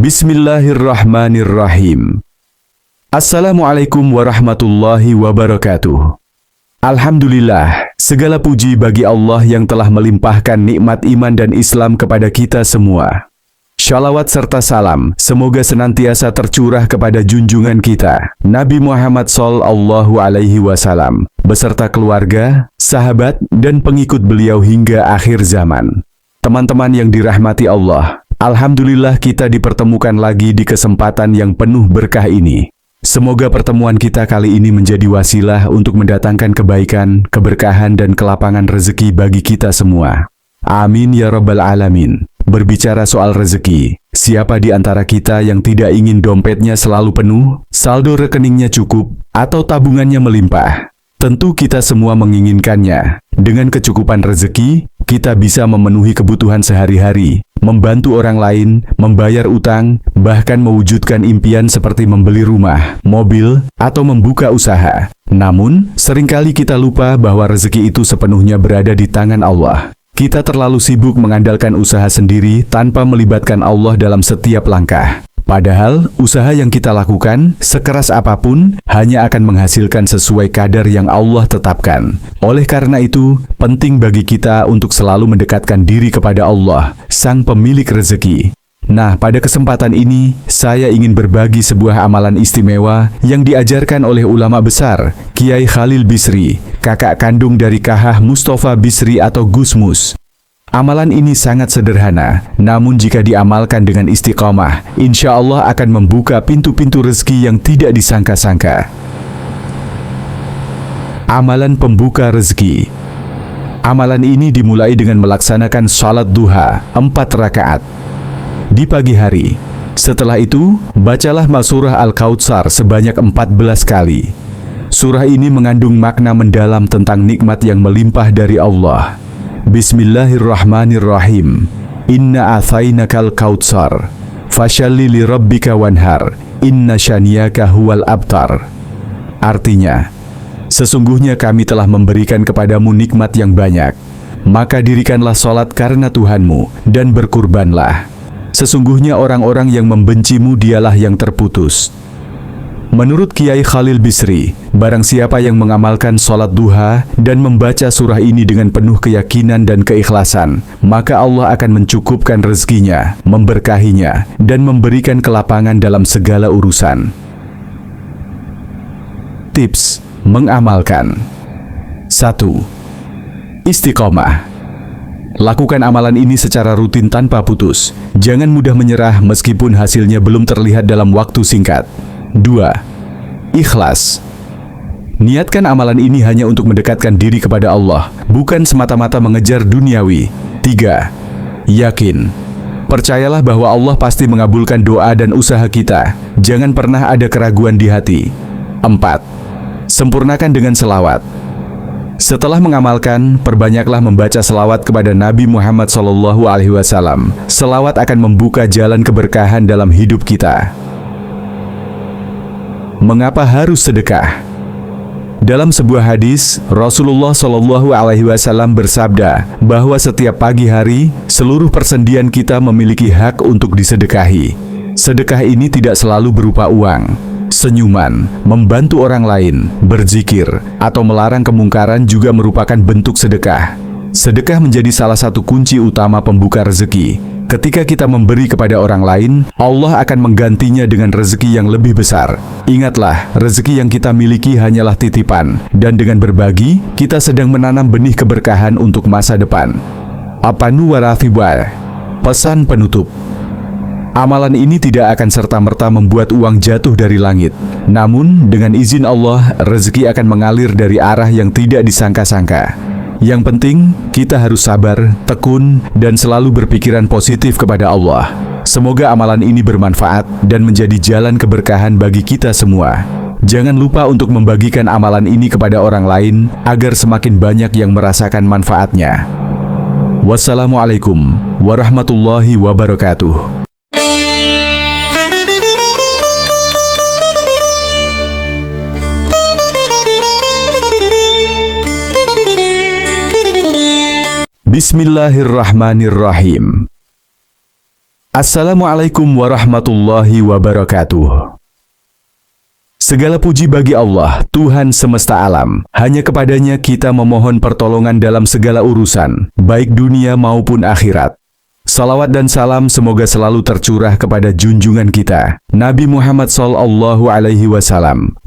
Bismillahirrahmanirrahim. Assalamualaikum warahmatullahi wabarakatuh. Alhamdulillah, segala puji bagi Allah yang telah melimpahkan nikmat iman dan Islam kepada kita semua. Shalawat serta salam semoga senantiasa tercurah kepada junjungan kita, Nabi Muhammad Sallallahu Alaihi Wasallam, beserta keluarga, sahabat, dan pengikut beliau hingga akhir zaman. Teman-teman yang dirahmati Allah, alhamdulillah kita dipertemukan lagi di kesempatan yang penuh berkah ini. Semoga pertemuan kita kali ini menjadi wasilah untuk mendatangkan kebaikan, keberkahan, dan kelapangan rezeki bagi kita semua. Amin ya rabbal alamin. Berbicara soal rezeki, siapa di antara kita yang tidak ingin dompetnya selalu penuh, saldo rekeningnya cukup, atau tabungannya melimpah? Tentu kita semua menginginkannya. Dengan kecukupan rezeki, kita bisa memenuhi kebutuhan sehari-hari, membantu orang lain, membayar utang, bahkan mewujudkan impian seperti membeli rumah, mobil, atau membuka usaha. Namun, seringkali kita lupa bahwa rezeki itu sepenuhnya berada di tangan Allah. Kita terlalu sibuk mengandalkan usaha sendiri tanpa melibatkan Allah dalam setiap langkah. Padahal, usaha yang kita lakukan, sekeras apapun, hanya akan menghasilkan sesuai kadar yang Allah tetapkan. Oleh karena itu, penting bagi kita untuk selalu mendekatkan diri kepada Allah, Sang Pemilik rezeki. Nah, pada kesempatan ini, saya ingin berbagi sebuah amalan istimewa yang diajarkan oleh ulama besar, Kiai Khalil Bisri, kakak kandung dari Kahah Mustafa Bisri atau Gus Mus. Amalan ini sangat sederhana, namun jika diamalkan dengan istiqomah, insya Allah akan membuka pintu-pintu rezeki yang tidak disangka-sangka. Amalan pembuka rezeki. Amalan ini dimulai dengan melaksanakan salat duha 4 rakaat di pagi hari. Setelah itu, bacalah surah Al-Kautsar sebanyak 14 kali. Surah ini mengandung makna mendalam tentang nikmat yang melimpah dari Allah. Bismillahirrahmanirrahim. Inna athainakal kautsar, fashalli li rabbika wanhar, inna syaniaka huwal abtar. Artinya, sesungguhnya kami telah memberikan kepadamu nikmat yang banyak, maka dirikanlah salat karena Tuhanmu, dan berkurbanlah. Sesungguhnya orang-orang yang membencimu dialah yang terputus. Menurut Kiai Khalil Bisri, barang siapa yang mengamalkan sholat duha dan membaca surah ini dengan penuh keyakinan dan keikhlasan, maka Allah akan mencukupkan rezekinya, memberkahinya, dan memberikan kelapangan dalam segala urusan. Tips mengamalkan. 1. Istiqomah. Lakukan amalan ini secara rutin tanpa putus. Jangan mudah menyerah meskipun hasilnya belum terlihat dalam waktu singkat. 2. Ikhlas. Niatkan amalan ini hanya untuk mendekatkan diri kepada Allah, bukan semata-mata mengejar duniawi. 3. Yakin. Percayalah bahwa Allah pasti mengabulkan doa dan usaha kita. Jangan pernah ada keraguan di hati. 4. Sempurnakan dengan selawat. Setelah mengamalkan, perbanyaklah membaca selawat kepada Nabi Muhammad SAW. Selawat akan membuka jalan keberkahan dalam hidup kita. Mengapa harus sedekah? Dalam sebuah hadis, Rasulullah SAW bersabda bahwa setiap pagi hari, seluruh persendian kita memiliki hak untuk disedekahi. Sedekah ini tidak selalu berupa uang. Senyuman, membantu orang lain, berzikir, atau melarang kemungkaran juga merupakan bentuk sedekah. Sedekah menjadi salah satu kunci utama pembuka rezeki. Ketika kita memberi kepada orang lain, Allah akan menggantinya dengan rezeki yang lebih besar. Ingatlah, rezeki yang kita miliki hanyalah titipan, dan dengan berbagi, kita sedang menanam benih keberkahan untuk masa depan. Apanu warafibah. Pesan penutup. Amalan ini tidak akan serta-merta membuat uang jatuh dari langit. Namun, dengan izin Allah, rezeki akan mengalir dari arah yang tidak disangka-sangka. Yang penting, kita harus sabar, tekun, dan selalu berpikiran positif kepada Allah. Semoga amalan ini bermanfaat dan menjadi jalan keberkahan bagi kita semua. Jangan lupa untuk membagikan amalan ini kepada orang lain, agar semakin banyak yang merasakan manfaatnya. Wassalamualaikum warahmatullahi wabarakatuh. Bismillahirrahmanirrahim. Assalamualaikum warahmatullahi wabarakatuh. Segala puji bagi Allah, Tuhan semesta alam. Hanya kepadanya kita memohon pertolongan dalam segala urusan, baik dunia maupun akhirat. Salawat dan salam semoga selalu tercurah kepada junjungan kita, Nabi Muhammad SAW,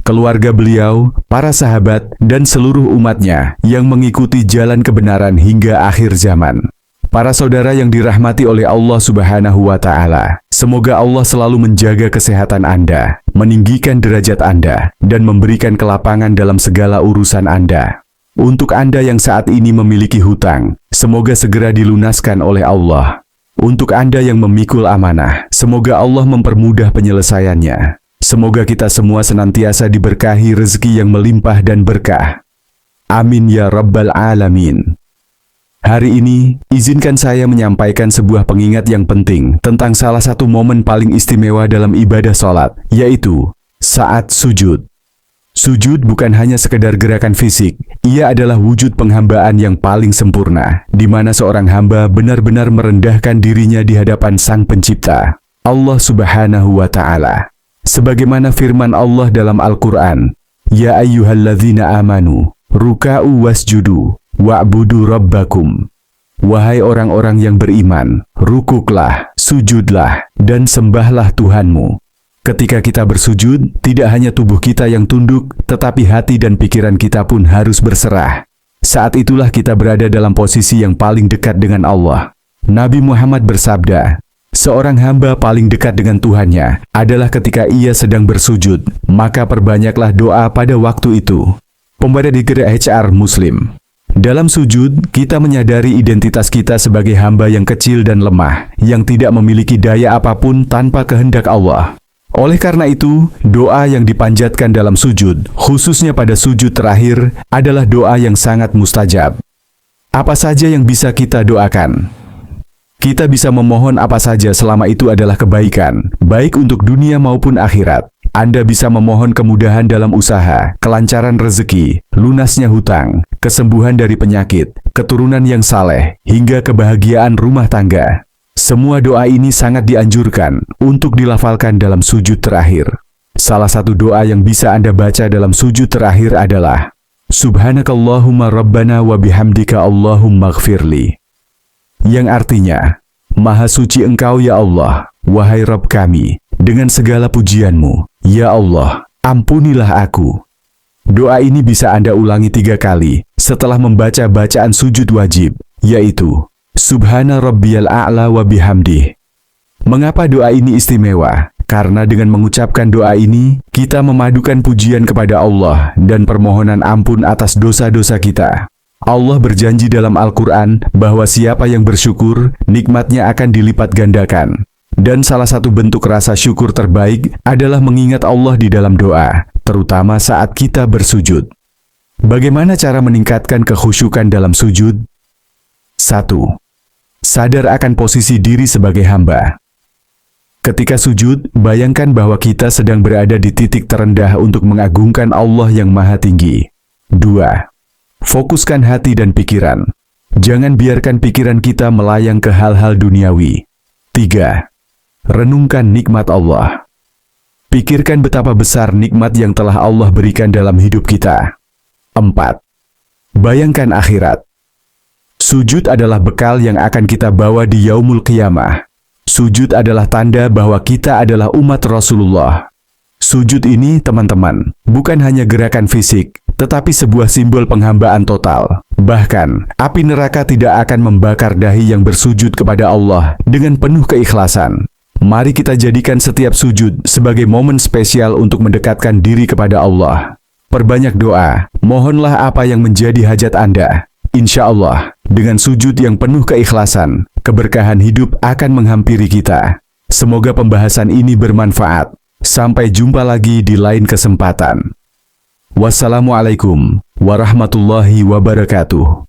keluarga beliau, para sahabat, dan seluruh umatnya yang mengikuti jalan kebenaran hingga akhir zaman. Para saudara yang dirahmati oleh Allah Subhanahu wa Ta'ala, semoga Allah selalu menjaga kesehatan Anda, meninggikan derajat Anda, dan memberikan kelapangan dalam segala urusan Anda. Untuk Anda yang saat ini memiliki hutang, semoga segera dilunaskan oleh Allah. Untuk Anda yang memikul amanah, semoga Allah mempermudah penyelesaiannya. Semoga kita semua senantiasa diberkahi rezeki yang melimpah dan berkah. Amin ya Rabbal Alamin. Hari ini, izinkan saya menyampaikan sebuah pengingat yang penting tentang salah satu momen paling istimewa dalam ibadah sholat, yaitu saat sujud. Sujud bukan hanya sekedar gerakan fisik, ia adalah wujud penghambaan yang paling sempurna, di mana seorang hamba benar-benar merendahkan dirinya di hadapan Sang Pencipta, Allah Subhanahu wa Ta'ala. Sebagaimana firman Allah dalam Al-Quran, Ya ayyuhalladzina amanu, ruka'u wasjudu, wa'budu rabbakum. Wahai orang-orang yang beriman, rukuklah, sujudlah, dan sembahlah Tuhanmu. Ketika kita bersujud, tidak hanya tubuh kita yang tunduk, tetapi hati dan pikiran kita pun harus berserah. Saat itulah kita berada dalam posisi yang paling dekat dengan Allah. Nabi Muhammad bersabda, seorang hamba paling dekat dengan Tuhannya adalah ketika ia sedang bersujud, maka perbanyaklah doa pada waktu itu. Pembaca di Gerak HR Muslim. Dalam sujud, kita menyadari identitas kita sebagai hamba yang kecil dan lemah, yang tidak memiliki daya apapun tanpa kehendak Allah. Oleh karena itu, doa yang dipanjatkan dalam sujud, khususnya pada sujud terakhir, adalah doa yang sangat mustajab. Apa saja yang bisa kita doakan? Kita bisa memohon apa saja selama itu adalah kebaikan, baik untuk dunia maupun akhirat. Anda bisa memohon kemudahan dalam usaha, kelancaran rezeki, lunasnya hutang, kesembuhan dari penyakit, keturunan yang saleh, hingga kebahagiaan rumah tangga. Semua doa ini sangat dianjurkan untuk dilafalkan dalam sujud terakhir. Salah satu doa yang bisa Anda baca dalam sujud terakhir adalah Subhanakallahumma Rabbana wa bihamdika Allahumma gfirli. Yang artinya, Maha suci Engkau ya Allah, wahai Rabb kami, dengan segala pujianmu, ya Allah, ampunilah aku. Doa ini bisa Anda ulangi 3 kali setelah membaca bacaan sujud wajib, yaitu Subhana Rabbiyal A'la wa bihamdih. Mengapa doa ini istimewa? Karena dengan mengucapkan doa ini, kita memadukan pujian kepada Allah dan permohonan ampun atas dosa-dosa kita. Allah berjanji dalam Al-Quran bahwa siapa yang bersyukur, nikmatnya akan dilipat gandakan. Dan salah satu bentuk rasa syukur terbaik adalah mengingat Allah di dalam doa, terutama saat kita bersujud. Bagaimana cara meningkatkan kekhusyukan dalam sujud? 1. Sadar akan posisi diri sebagai hamba. Ketika sujud, bayangkan bahwa kita sedang berada di titik terendah untuk mengagungkan Allah yang Maha Tinggi. 2. Fokuskan hati dan pikiran. Jangan biarkan pikiran kita melayang ke hal-hal duniawi. 3. Renungkan nikmat Allah. Pikirkan betapa besar nikmat yang telah Allah berikan dalam hidup kita. 4. Bayangkan akhirat. Sujud adalah bekal yang akan kita bawa di yaumul qiyamah. Sujud adalah tanda bahwa kita adalah umat Rasulullah. Sujud ini, teman-teman, bukan hanya gerakan fisik, tetapi sebuah simbol penghambaan total. Bahkan, api neraka tidak akan membakar dahi yang bersujud kepada Allah dengan penuh keikhlasan. Mari kita jadikan setiap sujud sebagai momen spesial untuk mendekatkan diri kepada Allah. Perbanyak doa, mohonlah apa yang menjadi hajat Anda. Insya Allah, dengan sujud yang penuh keikhlasan, keberkahan hidup akan menghampiri kita. Semoga pembahasan ini bermanfaat. Sampai jumpa lagi di lain kesempatan. Wassalamualaikum warahmatullahi wabarakatuh.